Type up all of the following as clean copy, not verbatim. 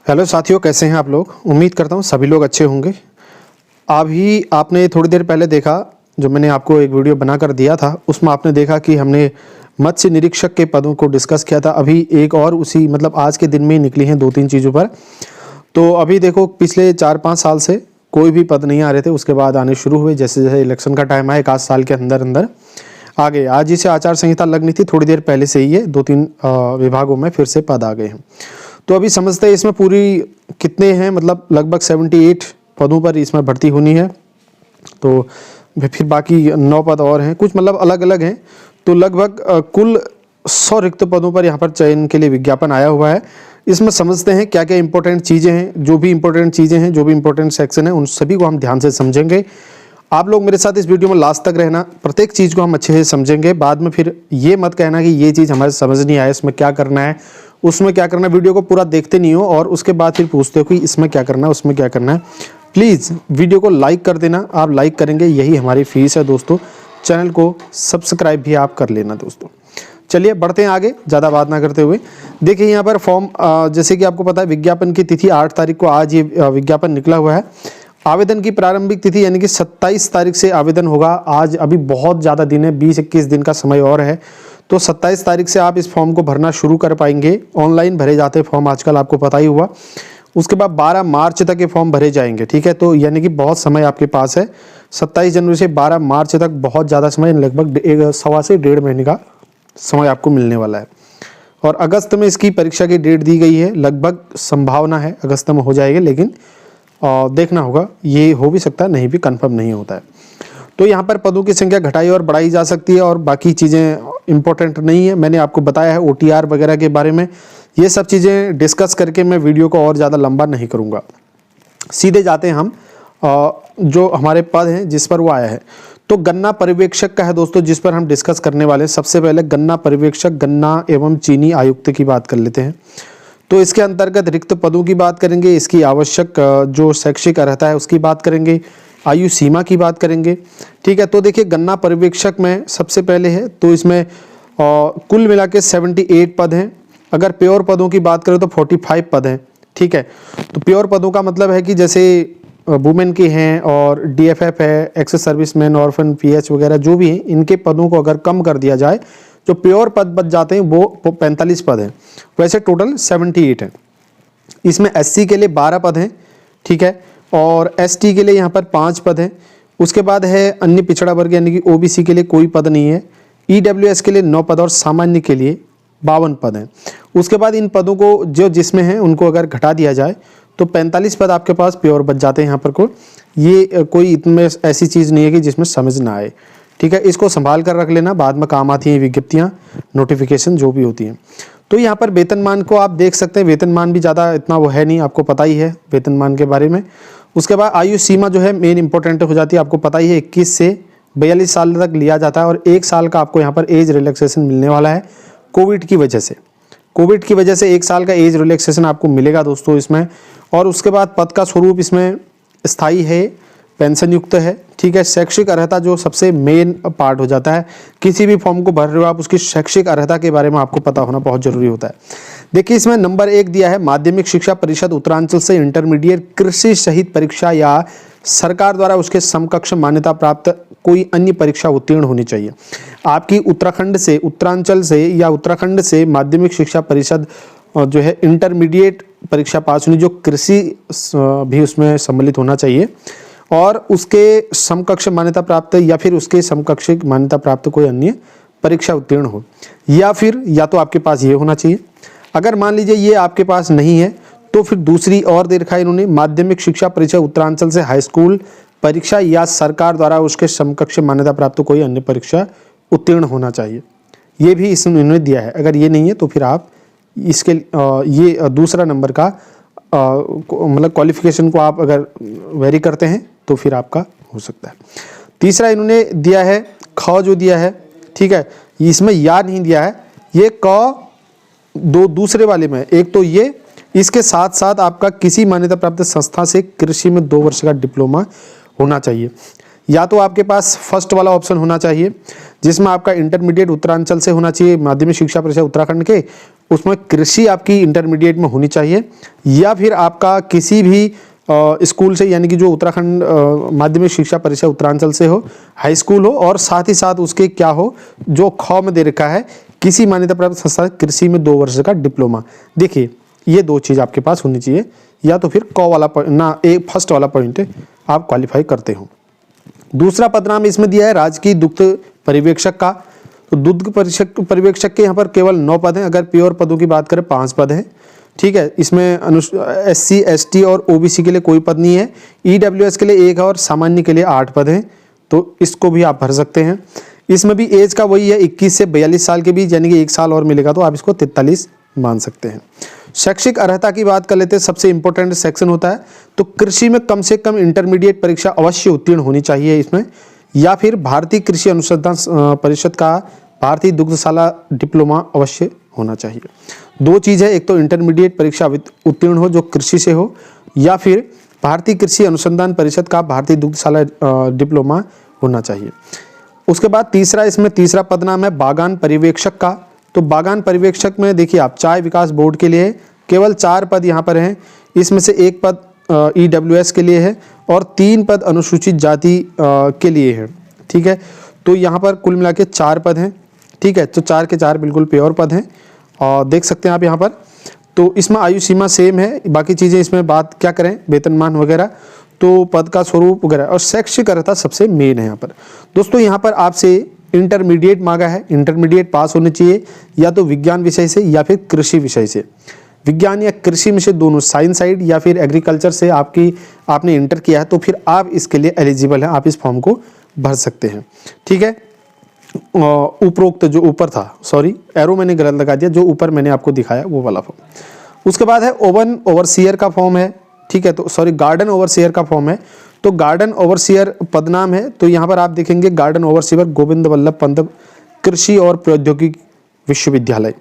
Hello साथियों, कैसे हैं आप लोग। उम्मीद करता हूँ सभी लोग अच्छे होंगे। अभी आपने थोड़ी देर पहले देखा, जो मैंने आपको एक वीडियो बनाकर दिया था, उसमें आपने देखा कि हमने मत्स्य निरीक्षक के पदों को डिस्कस किया था। अभी एक और उसी आज के दिन में ही निकली हैं 2-3 चीज़ों पर। तो अभी देखो, पिछले 4-5 साल से कोई भी पद नहीं आ रहे थे, उसके बाद आने शुरू हुए। जैसे जैसे इलेक्शन का टाइम आया, 1 साल के अंदर अंदर आ गए। आज जिसे आचार संहिता लगनी थी, थोड़ी देर पहले से ही ये 2-3 विभागों में फिर से पद आ गए हैं। तो अभी समझते हैं इसमें पूरी कितने हैं, लगभग 78 पदों पर इसमें भर्ती होनी है। तो फिर बाकी 9 पद और हैं, कुछ अलग अलग हैं। तो लगभग कुल 100 रिक्त पदों पर यहाँ पर चयन के लिए विज्ञापन आया हुआ है। इसमें समझते हैं क्या क्या इंपॉर्टेंट चीज़ें हैं। जो भी इंपॉर्टेंट चीज़ें हैं, जो भी इंपॉर्टेंट सेक्शन है, उन सभी को हम ध्यान से समझेंगे। आप लोग मेरे साथ इस वीडियो में लास्ट तक रहना, प्रत्येक चीज़ को हम अच्छे से समझेंगे। बाद में फिर ये मत कहना कि ये चीज़ हमारे समझ नहीं आया, इसमें क्या करना है, उसमें क्या करना है। वीडियो को पूरा देखते नहीं हो और उसके बाद फिर पूछते हो कि इसमें क्या करना है, उसमें क्या करना है। प्लीज़ वीडियो को लाइक कर देना। आप लाइक करेंगे, यही हमारी फीस है दोस्तों। चैनल को सब्सक्राइब भी आप कर लेना दोस्तों। चलिए बढ़ते हैं आगे, ज़्यादा बात ना करते हुए। देखिए यहाँ पर फॉर्म, जैसे कि आपको पता है, विज्ञापन की तिथि 8 तारीख को आज ये विज्ञापन निकला हुआ है। आवेदन की प्रारंभिक तिथि यानी कि 27 तारीख से आवेदन होगा। आज अभी बहुत ज़्यादा दिन है, 20-21 दिन का समय और है। तो 27 तारीख से आप इस फॉर्म को भरना शुरू कर पाएंगे। ऑनलाइन भरे जाते हैं फॉर्म आजकल, आपको पता ही हुआ। उसके बाद 12 मार्च तक ये फॉर्म भरे जाएंगे, ठीक है। तो यानी कि बहुत समय आपके पास है। 27 जनवरी से 12 मार्च तक बहुत ज़्यादा समय, लगभग 1.25 से 1.5 महीने का समय आपको मिलने वाला है। और अगस्त में इसकी परीक्षा की डेट दी गई है। लगभग संभावना है अगस्त में हो जाएगी, लेकिन देखना होगा, ये हो भी सकता है, नहीं भी, कंफर्म नहीं होता है। तो यहाँ पर पदों की संख्या घटाई और बढ़ाई जा सकती है, और बाकी चीज़ें इंपॉर्टेंट नहीं है। मैंने आपको बताया है OTR वगैरह के बारे में। ये सब चीज़ें डिस्कस करके मैं वीडियो को और ज़्यादा लंबा नहीं करूँगा। सीधे जाते हैं हम जो हमारे पद हैं जिस पर वो आया है। तो गन्ना पर्यवेक्षक का है दोस्तों, जिस पर हम डिस्कस करने वाले हैं। सबसे पहले गन्ना पर्यवेक्षक, गन्ना एवं चीनी आयुक्त की बात कर लेते हैं। तो इसके अंतर्गत रिक्त पदों की बात करेंगे, इसकी आवश्यक जो शैक्षिक अर्हता है उसकी बात करेंगे, आयु सीमा की बात करेंगे, ठीक है। तो देखिए, गन्ना पर्यवेक्षक में सबसे पहले है, तो इसमें कुल मिला के 78 पद हैं। अगर प्योर पदों की बात करें तो 45 पद हैं, ठीक है। तो प्योर पदों का मतलब है कि जैसे वुमेन के हैं, और DFF है, एक्स सर्विसमैन, ऑर्फन, PH वगैरह जो भी हैं, इनके पदों को अगर कम कर दिया जाए जो प्योर पद बच जाते हैं, वो 45 पद हैं। वैसे टोटल 78 हैं। इसमें SC के लिए 12 पद हैं, ठीक है, और ST के लिए यहाँ पर 5 पद हैं। उसके बाद है अन्य पिछड़ा वर्ग यानी कि OBC के लिए कोई पद नहीं है। EWS के लिए 9 पद और सामान्य के लिए 52 पद हैं। उसके बाद इन पदों को जो जिसमें हैं उनको अगर घटा दिया जाए तो 45 पद आपके पास प्योर बच जाते हैं। यहाँ पर ये कोई इतने ऐसी चीज़ नहीं है कि जिसमें समझ ना आए, ठीक है। इसको संभाल कर रख लेना, बाद में काम आती हैं विज्ञप्तियाँ, नोटिफिकेशन जो भी होती हैं। तो यहाँ पर वेतनमान को आप देख सकते हैं। वेतनमान भी ज़्यादा इतना वो है नहीं, आपको पता ही है वेतनमान के बारे में। उसके बाद आयु सीमा जो है मेन इंपॉर्टेंट हो जाती है, आपको पता ही है, 21 से 42 साल तक लिया जाता है। और 1 साल का आपको यहाँ पर एज रिलैक्सेशन मिलने वाला है कोविड की वजह से। कोविड की वजह से 1 साल का एज रिलैक्सेशन आपको मिलेगा दोस्तों इसमें। और उसके बाद पद का स्वरूप इसमें स्थायी है, पेंशन युक्त है, ठीक है। शैक्षिक अर्हता जो सबसे मेन पार्ट हो जाता है, किसी भी फॉर्म को भर रहे हो आप, उसकी शैक्षिक अर्हता के बारे में आपको पता होना बहुत जरूरी होता है। देखिए, इसमें नंबर 1 दिया है, माध्यमिक शिक्षा परिषद उत्तरांचल से इंटरमीडिएट कृषि सहित परीक्षा या सरकार द्वारा उसके समकक्ष मान्यता प्राप्त कोई अन्य परीक्षा उत्तीर्ण होनी चाहिए। आपकी उत्तराखंड से, उत्तरांचल से या उत्तराखंड से माध्यमिक शिक्षा परिषद जो है इंटरमीडिएट परीक्षा पास होनी, जो कृषि भी उसमें सम्मिलित होना चाहिए, और उसके समकक्ष मान्यता प्राप्त या फिर उसके समकक्ष मान्यता प्राप्त कोई अन्य परीक्षा उत्तीर्ण हो, या तो आपके पास ये होना चाहिए। अगर मान लीजिए ये आपके पास नहीं है, तो फिर दूसरी और दे रखा है इन्होंने, माध्यमिक शिक्षा परिषद उत्तरांचल से हाई स्कूल परीक्षा या सरकार द्वारा उसके समकक्ष मान्यता प्राप्त कोई अन्य परीक्षा उत्तीर्ण होना चाहिए। ये भी इसमें इन्होंने दिया है। अगर ये नहीं है तो फिर आप इसके ये दूसरा नंबर का क्वालिफिकेशन को आप अगर वेरी करते हैं तो फिर आपका हो सकता है। तीसरा इन्होंने दिया है ख, जो दिया है, ठीक है, इसमें या नहीं दिया है, ये क दूसरे वाले में। एक तो ये, इसके साथ साथ आपका किसी मान्यता प्राप्त संस्था से कृषि में 2 वर्ष का डिप्लोमा होना चाहिए। या तो आपके पास फर्स्ट वाला ऑप्शन होना चाहिए जिसमें आपका इंटरमीडिएट उत्तरांचल से होना चाहिए, माध्यमिक शिक्षा परिषद उत्तराखंड के, उसमें कृषि आपकी इंटरमीडिएट में होनी चाहिए, या फिर आपका किसी भी स्कूल से यानी कि जो उत्तराखंड माध्यमिक शिक्षा परिषद उत्तरांचल से हो, हाई स्कूल हो, और साथ ही साथ उसके क्या हो जो ख में दे रखा है किसी मान्यता प्राप्त संस्था कृषि में 2 वर्ष का डिप्लोमा। देखिए ये 2 चीज़ आपके पास होनी चाहिए, या तो फिर क वाला ना एक फर्स्ट वाला पॉइंट आप क्वालिफाई करते हो। दूसरा पदनाम इसमें दिया है राजकीय दुग्ध पर्यवेक्षक का। तो दुग्ध पर्यवेक्षक के यहाँ पर केवल 9 पद हैं। अगर प्योर पदों की बात करें 5 पद हैं, ठीक है। इसमें SC ST और OBC के लिए कोई पद नहीं है, EWS के लिए 1 है और सामान्य के लिए 8 पद हैं, तो इसको भी आप भर सकते हैं। इसमें भी एज का वही है 21 से 42 साल के बीच, यानी कि 1 साल और मिलेगा तो आप इसको 43 मान सकते हैं। शैक्षिक अर्हता की बात कर लेते हैं, सबसे इंपॉर्टेंट सेक्शन होता है। तो कृषि में कम से कम इंटरमीडिएट परीक्षा अवश्य उत्तीर्ण होनी चाहिए इसमें, या फिर भारतीय कृषि अनुसंधान परिषद का भारतीय दुग्धशाला डिप्लोमा अवश्य होना चाहिए। 2 चीज़ है, एक तो इंटरमीडिएट परीक्षा उत्तीर्ण हो जो कृषि से हो, या फिर भारतीय कृषि अनुसंधान परिषद का भारतीय दुग्धशाला डिप्लोमा होना चाहिए। उसके बाद तीसरा पदनाम है बागान पर्यवेक्षक का। तो बागान पर्यवेक्षक में देखिए आप चाय विकास बोर्ड के लिए केवल 4 पद यहाँ पर हैं। इसमें से 1 पद EWS के लिए है और 3 पद अनुसूचित जाति के लिए है, ठीक है। तो यहाँ पर कुल मिला के 4 पद हैं, ठीक है। तो 4 के 4 बिल्कुल प्योर पद हैं और देख सकते हैं आप यहाँ पर। तो इसमें आयु सीमा सेम है, बाकी चीज़ें इसमें बात क्या करें वेतनमान वगैरह, तो पद का स्वरूप वगैरह, और शैक्षिक अर्हता सबसे मेन है यहाँ पर। दोस्तों यहाँ पर आपसे इंटरमीडिएट मांगा है, इंटरमीडिएट पास होने चाहिए या तो विज्ञान विषय से या फिर कृषि विषय से। विज्ञान या कृषि में से दोनों, साइंस साइड या फिर एग्रीकल्चर से आपने इंटर किया है तो फिर आप इसके लिए एलिजिबल हैं, आप इस फॉर्म को भर सकते हैं, ठीक है। उपरोक्त जो ऊपर था, सॉरी एरो मैंने गलत लगा दिया, जो ऊपर मैंने आपको दिखाया वो वाला फॉर्म। उसके बाद है ओवन ओवरसियर का फॉर्म है, ठीक है। तो सॉरी गार्डन ओवरसियर का फॉर्म है। तो गार्डन ओवरसियर पदनाम है, तो यहाँ पर आप देखेंगे गार्डन ओवरसियर गोविंद वल्लभ पंत कृषि और प्रौद्योगिकी विश्वविद्यालय,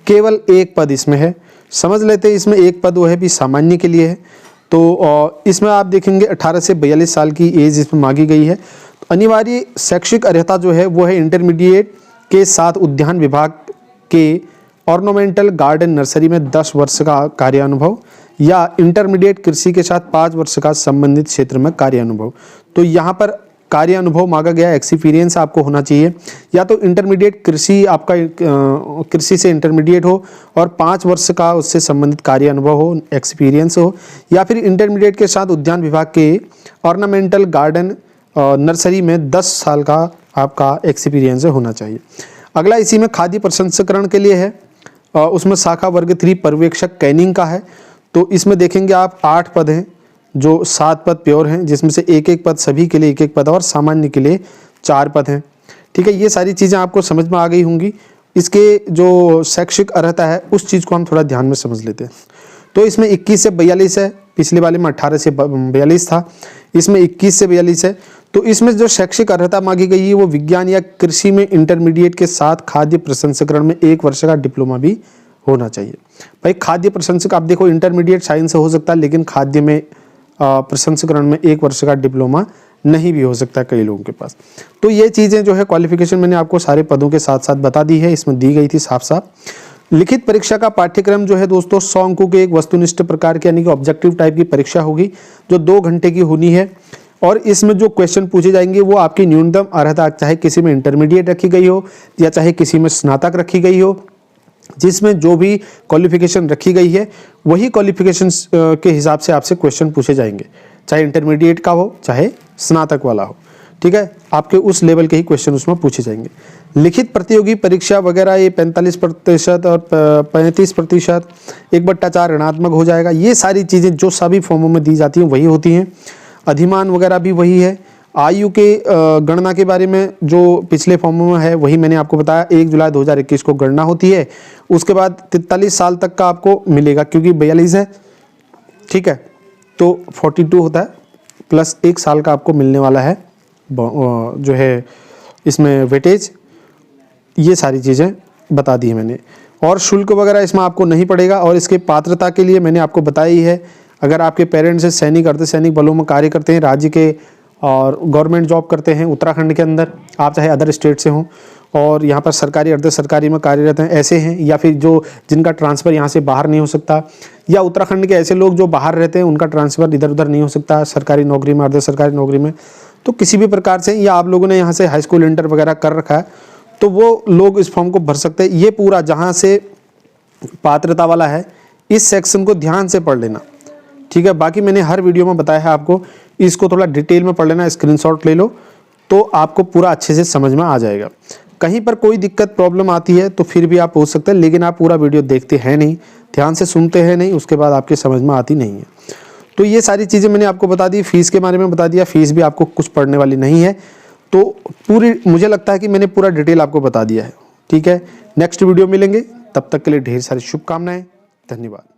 केवल 1 पद इसमें है। समझ लेते हैं इसमें 1 पद वो है भी सामान्य के लिए है। तो इसमें आप देखेंगे 18 से 42 साल की एज इसमें मांगी गई है। तो अनिवार्य शैक्षिक अर्हता जो है वो है इंटरमीडिएट के साथ उद्यान विभाग के ऑर्नामेंटल गार्डन नर्सरी में 10 वर्ष का कार्यानुभव, या इंटरमीडिएट कृषि के साथ 5 वर्ष का संबंधित क्षेत्र में कार्यानुभव। तो यहाँ पर कार्यानुभव मांगा गया, एक्सपीरियंस आपको होना चाहिए, या तो इंटरमीडिएट कृषि आपका कृषि से इंटरमीडिएट हो और 5 वर्ष का उससे संबंधित कार्यानुभव हो, एक्सपीरियंस हो, या फिर इंटरमीडिएट के साथ उद्यान विभाग के ऑर्नामेंटल गार्डन नर्सरी में 10 साल का आपका एक्सपीरियंस होना चाहिए। अगला इसी में खाद्य प्रसंस्करण के लिए है, उसमें शाखा वर्ग 3 पर्यवेक्षक कैनिंग का है। तो इसमें देखेंगे आप 8 पद हैं, जो 7 पद प्योर हैं, जिसमें से 1-1 पद सभी के लिए 1-1 पद और सामान्य के लिए 4 पद हैं, ठीक है। ये सारी चीज़ें आपको समझ में आ गई होंगी। इसके जो शैक्षिक अर्हता है उस चीज़ को हम थोड़ा ध्यान में समझ लेते हैं। तो इसमें 21 से 42 है, पिछले वाले में 18 से 42 था, इसमें 21 से 42 है। तो इसमें जो शैक्षिक अर्हता मांगी गई है वो विज्ञान या कृषि में इंटरमीडिएट के साथ खाद्य प्रसंस्करण में 1 वर्ष का डिप्लोमा भी होना चाहिए। भाई खाद्य प्रसंस्करण आप देखो इंटरमीडिएट साइंस से हो सकता है, लेकिन खाद्य में प्रसंस्करण में 1 वर्ष का डिप्लोमा नहीं भी हो सकता कई लोगों के पास। तो ये चीज़ें जो है क्वालिफिकेशन मैंने आपको सारे पदों के साथ साथ बता दी है, इसमें दी गई थी साफ साफ। लिखित परीक्षा का पाठ्यक्रम जो है दोस्तों 100 अंकों के एक वस्तुनिष्ठ प्रकार की यानी कि ऑब्जेक्टिव टाइप की परीक्षा होगी जो 2 घंटे की होनी है, और इसमें जो क्वेश्चन पूछे जाएंगे वो आपकी न्यूनतम अर्हता, चाहे किसी में इंटरमीडिएट रखी गई हो या चाहे किसी में स्नातक रखी गई हो, जिसमें जो भी क्वालिफिकेशन रखी गई है वही क्वालिफिकेशन के हिसाब से आपसे क्वेश्चन पूछे जाएंगे, चाहे इंटरमीडिएट का हो चाहे स्नातक वाला हो, ठीक है। आपके उस लेवल के ही क्वेश्चन उसमें पूछे जाएंगे। लिखित प्रतियोगी परीक्षा वगैरह ये 45% और 35%, 1/4 ऋणात्मक हो जाएगा। ये सारी चीज़ें जो सभी फॉर्मों में दी जाती हैं वही होती हैं। अधिमान वगैरह भी वही है। आयु के गणना के बारे में जो पिछले फॉर्मों में है वही मैंने आपको बताया, 1 जुलाई 2021 को गणना होती है। उसके बाद 43 साल तक का आपको मिलेगा, क्योंकि 42 है, ठीक है, तो 42 होता है प्लस 1 साल का आपको मिलने वाला है जो है इसमें वेटेज। ये सारी चीज़ें बता दी है मैंने, और शुल्क वगैरह इसमें आपको नहीं पड़ेगा। और इसके पात्रता के लिए मैंने आपको बताई है, अगर आपके पेरेंट्स सैनिक अर्धसैनिक बलों में कार्य करते हैं, राज्य के और गवर्नमेंट जॉब करते हैं उत्तराखंड के अंदर, आप चाहे अदर स्टेट से हों और यहाँ पर सरकारी अर्ध सरकारी में कार्यरत हैं, ऐसे हैं, या फिर जो जिनका ट्रांसफ़र यहाँ से बाहर नहीं हो सकता, या उत्तराखंड के ऐसे लोग जो बाहर रहते हैं उनका ट्रांसफ़र इधर उधर नहीं हो सकता सरकारी नौकरी में, अर्ध सरकारी नौकरी में, तो किसी भी प्रकार से, या आप लोगों ने यहाँ से हाई स्कूल इंटर वगैरह कर रखा है तो वो लोग इस फॉर्म को भर सकते हैं। ये पूरा जहाँ से पात्रता वाला है इस सेक्शन को ध्यान से पढ़ लेना, ठीक है। बाकी मैंने हर वीडियो में बताया है आपको, इसको थोड़ा डिटेल में पढ़ लेना, स्क्रीनशॉट ले लो तो आपको पूरा अच्छे से समझ में आ जाएगा। कहीं पर कोई दिक्कत प्रॉब्लम आती है तो फिर भी आप पूछ सकते हैं, लेकिन आप पूरा वीडियो देखते हैं नहीं, ध्यान से सुनते हैं नहीं, उसके बाद आपके समझ में आती नहीं है। तो ये सारी चीज़ें मैंने आपको बता दी, फीस के बारे में बता दिया, फीस भी आपको कुछ पढ़ने वाली नहीं है, तो पूरी मुझे लगता है कि मैंने पूरा डिटेल आपको बता दिया है, ठीक है। नेक्स्ट वीडियो मिलेंगे, तब तक के लिए ढेर सारी शुभकामनाएं, धन्यवाद।